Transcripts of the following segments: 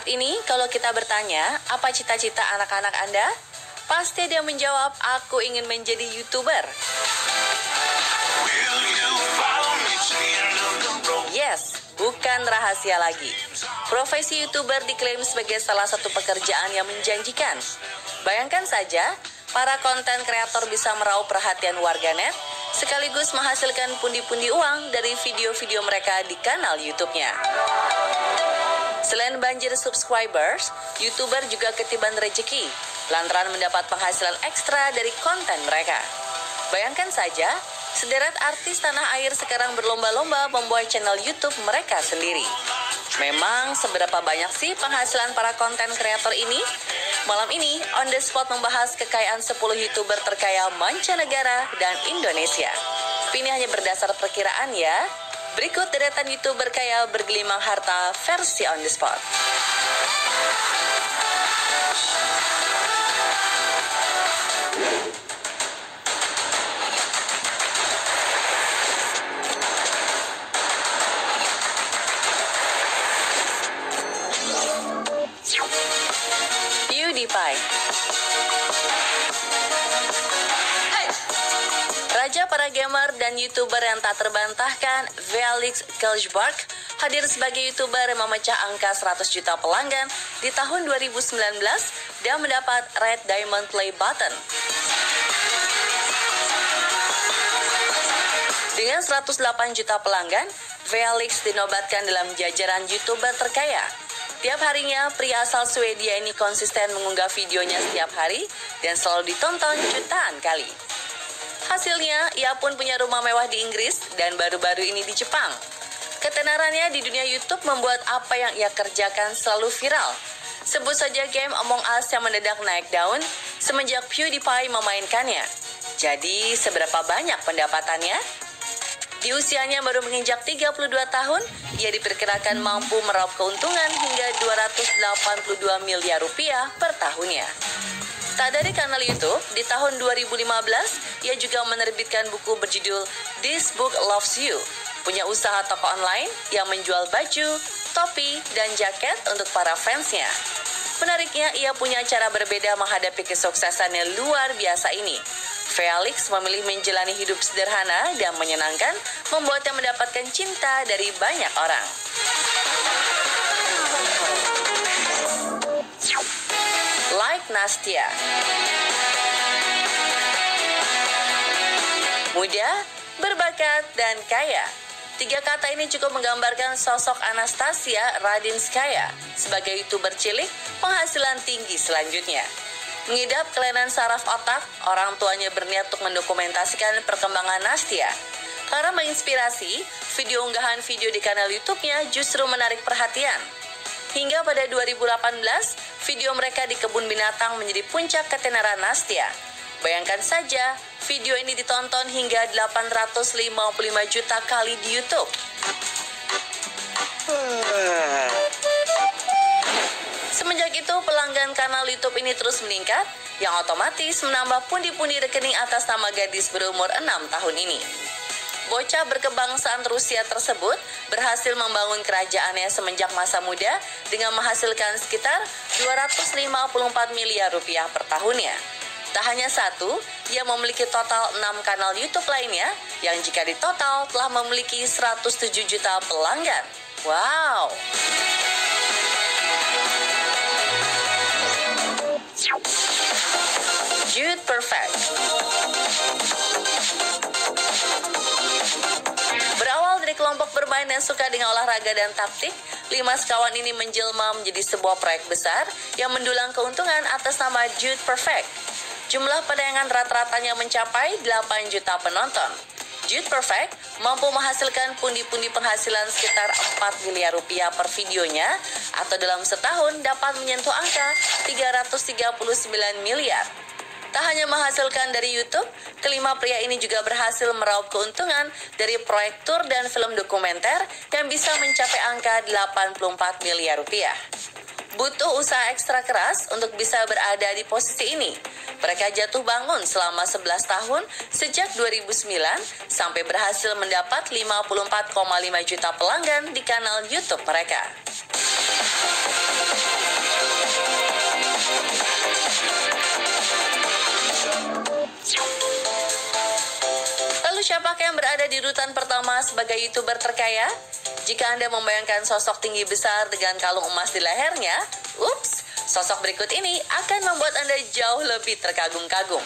Saat ini kalau kita bertanya, apa cita-cita anak-anak Anda? Pasti dia menjawab, aku ingin menjadi YouTuber. Yes, bukan rahasia lagi. Profesi YouTuber diklaim sebagai salah satu pekerjaan yang menjanjikan. Bayangkan saja, para konten kreator bisa meraup perhatian warganet, sekaligus menghasilkan pundi-pundi uang dari video-video mereka di kanal YouTube-nya. Selain banjir subscribers, YouTuber juga ketiban rezeki, lantaran mendapat penghasilan ekstra dari konten mereka. Bayangkan saja, sederet artis tanah air sekarang berlomba-lomba membuat channel YouTube mereka sendiri. Memang seberapa banyak sih penghasilan para konten kreator ini? Malam ini, On The Spot membahas kekayaan 10 YouTuber terkaya mancanegara dan Indonesia. Ini hanya berdasar perkiraan ya. Berikut deretan YouTuber kaya bergelimang harta versi On The Spot. PewDiePie. Raja para gamer dan YouTuber yang tak terbantahkan, Felix Kjelbak, hadir sebagai YouTuber yang memecah angka 100 juta pelanggan di tahun 2019 dan mendapat Red Diamond Play Button. Dengan 108 juta pelanggan, Felix dinobatkan dalam jajaran YouTuber terkaya. Tiap harinya, pria asal Swedia ini konsisten mengunggah videonya setiap hari dan selalu ditonton jutaan kali. Hasilnya, ia pun punya rumah mewah di Inggris dan baru-baru ini di Jepang. Ketenarannya di dunia YouTube membuat apa yang ia kerjakan selalu viral. Sebut saja game Among Us yang mendadak naik daun semenjak PewDiePie memainkannya. Jadi, seberapa banyak pendapatannya? Di usianya baru menginjak 32 tahun, ia diperkirakan mampu meraup keuntungan hingga 282 miliar rupiah per tahunnya. Tak dari kanal YouTube, di tahun 2015, ia juga menerbitkan buku berjudul This Book Loves You, punya usaha toko online yang menjual baju, topi, dan jaket untuk para fansnya. Menariknya, ia punya cara berbeda menghadapi kesuksesan yang luar biasa ini. Felix memilih menjalani hidup sederhana dan menyenangkan, membuatnya mendapatkan cinta dari banyak orang. Like Nastia. Muda, berbakat, dan kaya. 3 kata ini cukup menggambarkan sosok Anastasia Radinskaya sebagai YouTuber cilik penghasilan tinggi selanjutnya. Mengidap kelainan saraf otak, orang tuanya berniat untuk mendokumentasikan perkembangan Nastia. Karena menginspirasi, video unggahan video di kanal YouTube-nya justru menarik perhatian. Hingga pada 2018, video mereka di kebun binatang menjadi puncak ketenaran Nastia. Bayangkan saja, video ini ditonton hingga 855 juta kali di YouTube. Semenjak itu, pelanggan kanal YouTube ini terus meningkat, yang otomatis menambah pundi-pundi rekening atas nama gadis berumur 6 tahun ini. Bocah berkebangsaan Rusia tersebut berhasil membangun kerajaannya semenjak masa muda dengan menghasilkan sekitar 254 miliar rupiah per tahunnya. Tak hanya satu, ia memiliki total 6 kanal YouTube lainnya yang jika ditotal telah memiliki 107 juta pelanggan. Wow! Jude Perfect. Berawal dari kelompok bermain yang suka dengan olahraga dan taktik, 5 sekawan ini menjelma menjadi sebuah proyek besar yang mendulang keuntungan atas nama Jude Perfect. Jumlah penayangan rata-ratanya mencapai 8 juta penonton. Jude Perfect mampu menghasilkan pundi-pundi penghasilan sekitar 4 miliar rupiah per videonya, atau dalam setahun dapat menyentuh angka 339 miliar. Tak hanya menghasilkan dari YouTube, kelima pria ini juga berhasil meraup keuntungan dari proyek tur dan film dokumenter yang bisa mencapai angka 84 miliar rupiah. Butuh usaha ekstra keras untuk bisa berada di posisi ini. Mereka jatuh bangun selama 11 tahun sejak 2009 sampai berhasil mendapat 54,5 juta pelanggan di kanal YouTube mereka. siapakah yang berada di urutan pertama sebagai YouTuber terkaya? Jika Anda membayangkan sosok tinggi besar dengan kalung emas di lehernya, ups, sosok berikut ini akan membuat Anda jauh lebih terkagum-kagum.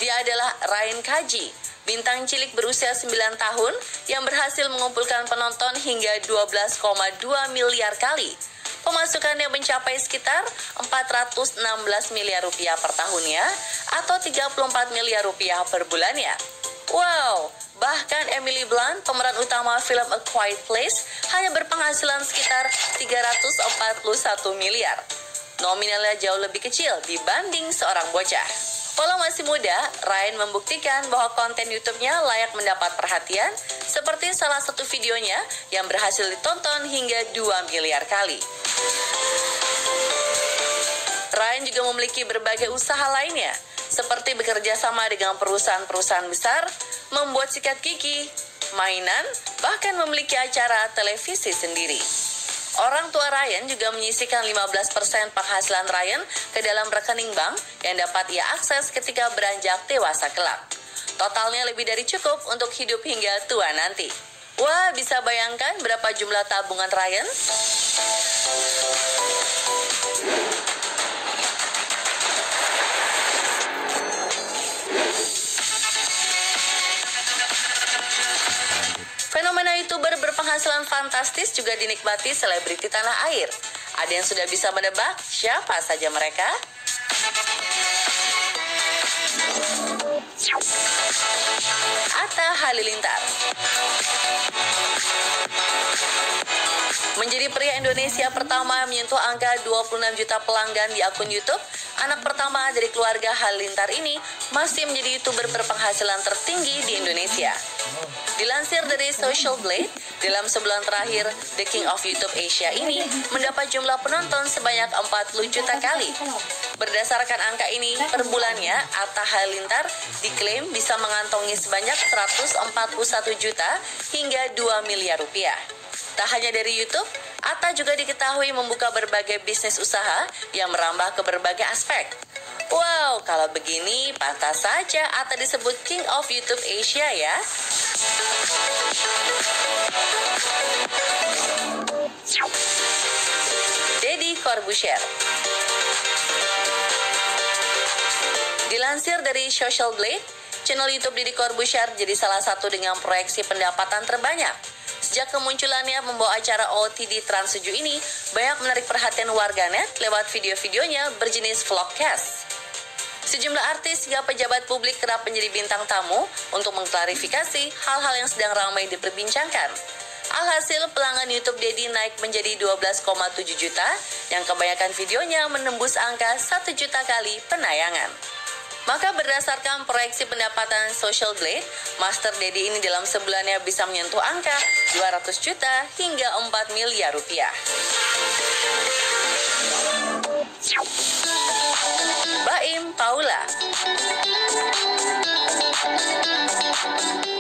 Dia adalah Ryan Kaji, bintang cilik berusia 9 tahun yang berhasil mengumpulkan penonton hingga 12,2 miliar kali. Pemasukannya mencapai sekitar 416 miliar rupiah per tahunnya atau 34 miliar rupiah per bulannya. Wow, bahkan Emily Blunt, pemeran utama film A Quiet Place, hanya berpenghasilan sekitar 341 miliar. Nominalnya jauh lebih kecil dibanding seorang bocah. Walau masih muda, Ryan membuktikan bahwa konten YouTube-nya layak mendapat perhatian, seperti salah satu videonya yang berhasil ditonton hingga 2 miliar kali. Ryan juga memiliki berbagai usaha lainnya, seperti bekerja sama dengan perusahaan-perusahaan besar, membuat sikat gigi, mainan, bahkan memiliki acara televisi sendiri. Orang tua Ryan juga menyisihkan 15% penghasilan Ryan ke dalam rekening bank yang dapat ia akses ketika beranjak dewasa kelak. Totalnya lebih dari cukup untuk hidup hingga tua nanti. Wah, bisa bayangkan berapa jumlah tabungan Ryan? Fenomena YouTuber berpenghasilan fantastis juga dinikmati selebriti tanah air. Ada yang sudah bisa menebak siapa saja mereka? Atta Halilintar. Menjadi pria Indonesia pertama yang menyentuh angka 26 juta pelanggan di akun YouTube, anak pertama dari keluarga Halilintar ini masih menjadi YouTuber berpenghasilan tertinggi di Indonesia. Dilansir dari Social Blade, dalam sebulan terakhir, The King of YouTube Asia ini mendapat jumlah penonton sebanyak 40 juta kali. Berdasarkan angka ini, per bulannya, Atta Halilintar diklaim bisa mengantongi sebanyak 141 juta hingga 2 miliar rupiah. Tak hanya dari YouTube, Atta juga diketahui membuka berbagai bisnis usaha yang merambah ke berbagai aspek. Wow, kalau begini pantas saja Atta disebut King of YouTube Asia ya. Deddy Corbuzier. Dilansir dari Social Blade, channel YouTube Deddy Corbuzier jadi salah satu dengan proyeksi pendapatan terbanyak. Sejak kemunculannya membawa acara OOTD Trans 7 ini, banyak menarik perhatian warganet lewat video-videonya berjenis vlogcast. Sejumlah artis hingga pejabat publik kerap menjadi bintang tamu untuk mengklarifikasi hal-hal yang sedang ramai diperbincangkan. Alhasil pelanggan YouTube Deddy naik menjadi 12,7 juta, yang kebanyakan videonya menembus angka 1 juta kali penayangan. Maka berdasarkan proyeksi pendapatan Social Blade, Master Deddy ini dalam sebulannya bisa menyentuh angka 200 juta hingga 4 miliar rupiah. Baim Paula.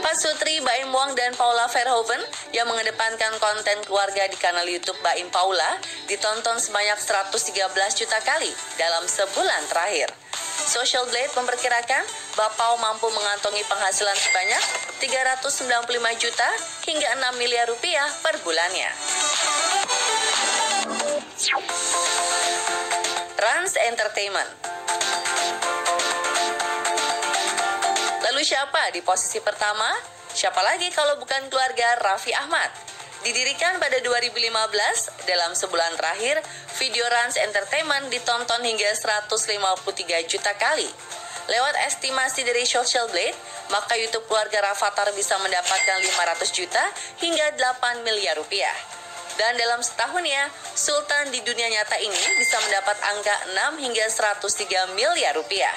Pasutri Baim Wong dan Paula Verhoeven yang mengedepankan konten keluarga di kanal YouTube Baim Paula ditonton sebanyak 113 juta kali dalam sebulan terakhir. Social Blade memperkirakan Bapau mampu mengantongi penghasilan sebanyak 395 juta hingga 6 miliar rupiah per bulannya. Rans Entertainment. Lalu siapa di posisi pertama? Siapa lagi kalau bukan keluarga Raffi Ahmad? Didirikan pada 2015, dalam sebulan terakhir, video Rans Entertainment ditonton hingga 153 juta kali. Lewat estimasi dari Social Blade, maka YouTube keluarga Rafathar bisa mendapatkan 500 juta hingga 8 miliar rupiah. Dan dalam setahunnya, Sultan di dunia nyata ini bisa mendapat angka 6 hingga 103 miliar rupiah.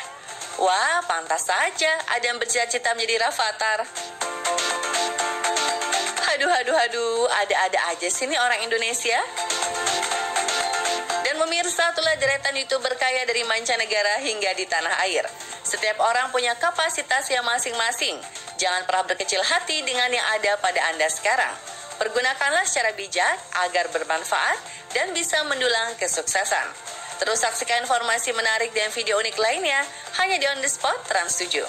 Wah, pantas saja ada yang bercita-cita menjadi Rafathar. Aduh, ada-ada aja sih nih orang Indonesia. Dan pemirsa, itulah deretan YouTuber kaya dari mancanegara hingga di tanah air. Setiap orang punya kapasitasnya masing-masing. Jangan pernah berkecil hati dengan yang ada pada Anda sekarang. Pergunakanlah secara bijak agar bermanfaat dan bisa mendulang kesuksesan. Terus saksikan informasi menarik dan video unik lainnya hanya di On The Spot Trans 7.